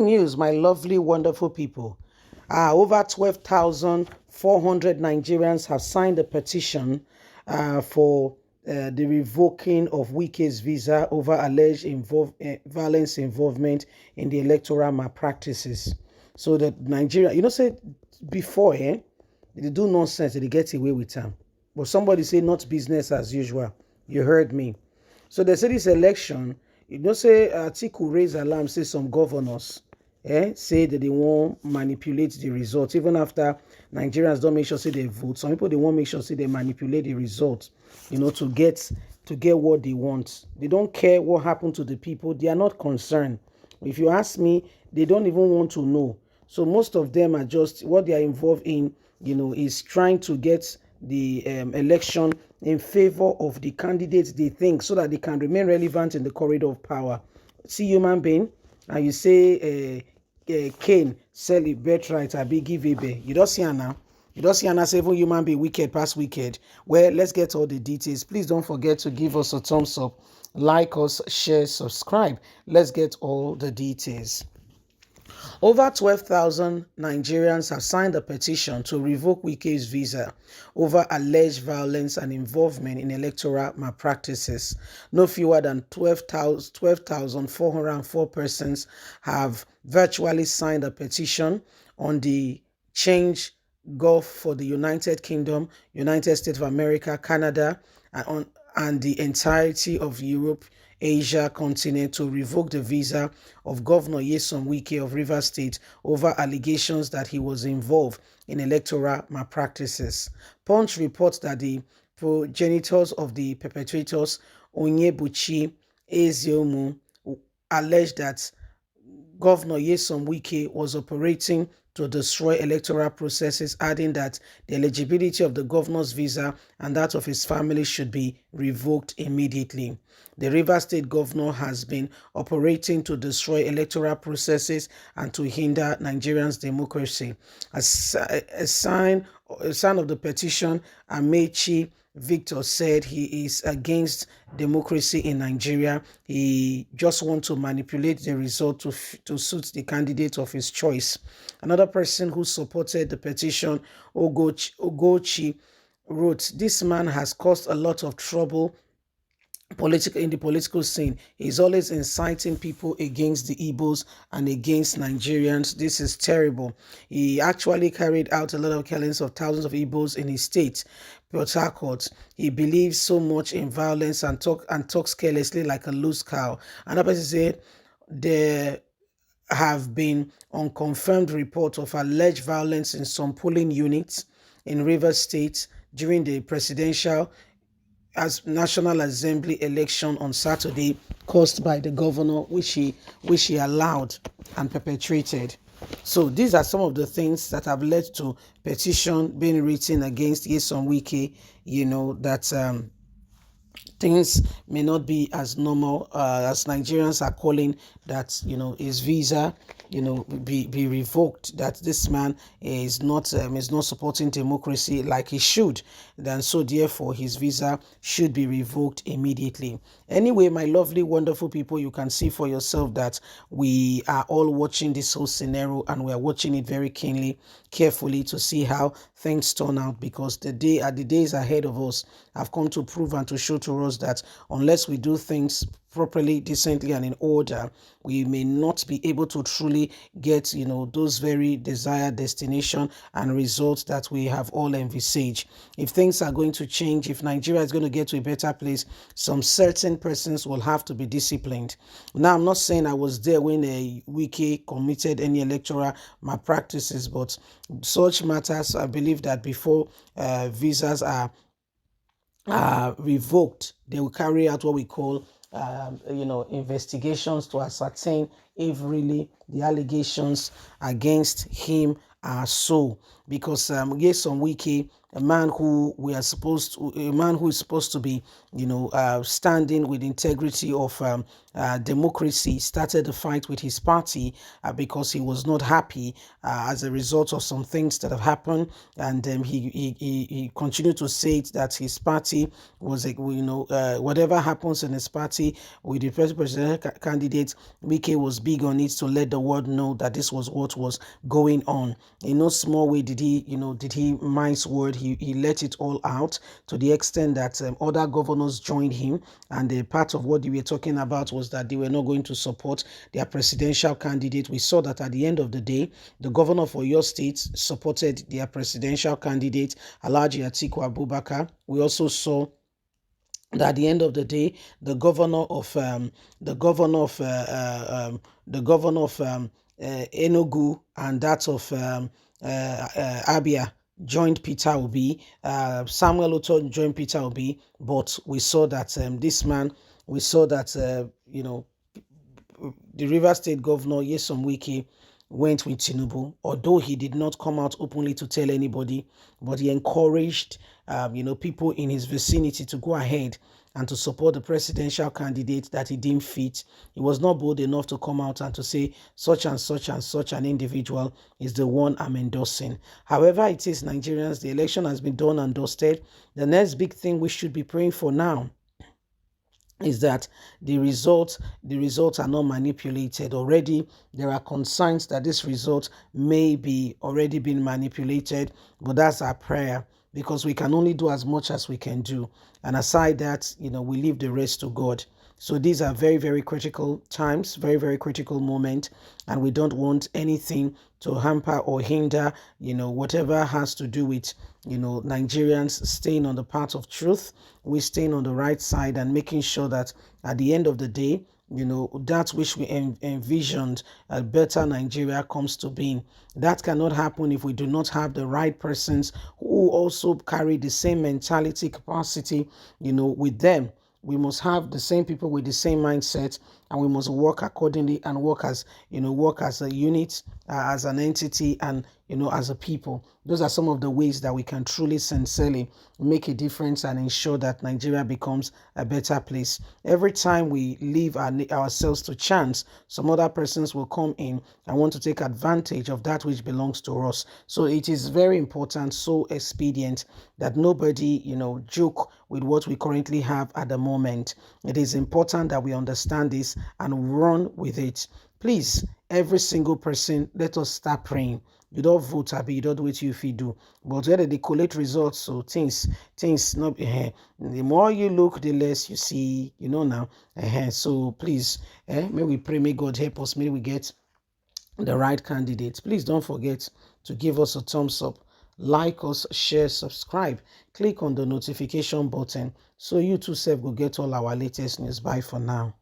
News, my lovely, wonderful people. Over 12,400 Nigerians have signed a petition for the revoking of Wike's visa over alleged violence involvement in the electoral malpractices. So that Nigeria, say before, they do nonsense, they get away with them. But somebody say not business as usual. You heard me. So they say this election, say Atiku raise alarm, say some governors say that they won't manipulate the results. Even after Nigerians don't make sure say they vote, some people they won't make sure say they manipulate the results, to get what they want. They don't care what happened to the people. They are not concerned. If you ask me, they don't even want to know. So most of them are just what they are involved in, is trying to get the election in favor of the candidates they think so that they can remain relevant in the corridor of power. See human being, and you say Cain sell it birthright, I be give Abel. You don't see her now. You don't see her say even human being wicked past wicked. Well, let's get all the details. Please don't forget to give us a thumbs up, like us, share, subscribe. Let's get all the details. Over 12,000 Nigerians have signed a petition to revoke Wike's visa over alleged violence and involvement in electoral malpractices. No fewer than 12,404 persons have virtually signed a petition on the Change.gov for the United Kingdom, United States of America, Canada, and the entirety of Europe, Asia continent to revoke the visa of Governor Nyesom Wike of Rivers State over allegations that he was involved in electoral malpractices. Punch reports that the progenitors of the perpetrators, Onyebuchi Eziomu, alleged that Governor Nyesom Wike was operating to destroy electoral processes, adding that the eligibility of the governor's visa and that of his family should be revoked immediately. The Rivers State governor has been operating to destroy electoral processes and to hinder Nigerians' democracy. A sign of the petition, Amechi Victor said he is against democracy in Nigeria. He just wants to manipulate the result to suit the candidate of his choice. Another person who supported the petition, Ogochi, wrote, "This man has caused a lot of trouble in the political scene. He's always inciting people against the Igbos and against Nigerians. This is terrible. He actually carried out a lot of killings of thousands of Igbos in his state, Port Harcourt. He believes so much in violence and talks carelessly like a loose cow." Another person said there have been unconfirmed reports of alleged violence in some polling units in Rivers State during the presidential as National Assembly election on Saturday, caused by the governor, which he allowed and perpetrated. So these are some of the things that have led to petition being written against Nyesom Wike. That things may not be as normal as Nigerians are calling that, his visa, be revoked, that this man is not supporting democracy like he should. Then so therefore his visa should be revoked immediately. Anyway, my lovely, wonderful people, you can see for yourself that we are all watching this whole scenario and we are watching it very carefully to see how things turn out, because the days ahead of us have come to prove and to show to us that unless we do things properly, decently, and in order, we may not be able to truly get, those very desired destination and results that we have all envisaged. If things are going to change, if Nigeria is going to get to a better place, some certain persons will have to be disciplined. Now, I'm not saying I was there when a Wike committed any electoral malpractices, but such matters, I believe that before visas are revoked, they will carry out what we call investigations to ascertain if really the allegations against him are so. Because Nyesom Wike a man who a man who is supposed to be, standing with integrity of democracy, started a fight with his party because he was not happy as a result of some things that have happened, and he continued to say it, that his party was, whatever happens in his party with the presidential candidate, Wike was big on it to let the world know that this was what was going on. In no small way did he mince word. He let it all out, to the extent that other governors joined him, and the part of what they were talking about was that they were not going to support their presidential candidate. We saw that at the end of the day, the governor for your state supported their presidential candidate, Alhaji Atiku Abubakar. We also saw that at the end of the day, the governor of Enugu and that of Abia joined Peter Obi. Samuel Oto joined Peter Obi, but we saw that the Rivers State Governor Nyesom Wike went with Tinubu, although he did not come out openly to tell anybody, but he encouraged people in his vicinity to go ahead and to support the presidential candidate that he deemed fit. He was not bold enough to come out and to say such and such and such an individual is the one I'm endorsing. However, it is Nigerians, the election has been done and dusted. The next big thing we should be praying for now is that the results are not manipulated. Already there are concerns that this result may be already been manipulated, but that's our prayer, because we can only do as much as we can do, and aside that, we leave the rest to God. So these are very, very critical times, very, very critical moment, and we don't want anything to hamper or hinder, whatever has to do with, Nigerians staying on the path of truth. We're staying on the right side and making sure that at the end of the day, that which we envisioned, a better Nigeria, comes to being. That cannot happen if we do not have the right persons who also carry the same mentality, capacity, with them. We must have the same people with the same mindset, and we must work accordingly and work as a unit, as an entity, and as a people. Those are some of the ways that we can truly, sincerely make a difference and ensure that Nigeria becomes a better place. Every time we leave ourselves to chance, some other persons will come in and want to take advantage of that which belongs to us. So it is very important, so expedient, that nobody, joke with what we currently have at the moment. It is important that we understand this and run with it. Please, every single person, let us start praying. You don't vote, you don't do what you feel do. But whether they collect results, so things not the more you look, the less you see, now. So please, may we pray, may God help us, may we get the right candidates. Please don't forget to give us a thumbs up, like us, share, subscribe, click on the notification button so you too self will get all our latest news. Bye for now.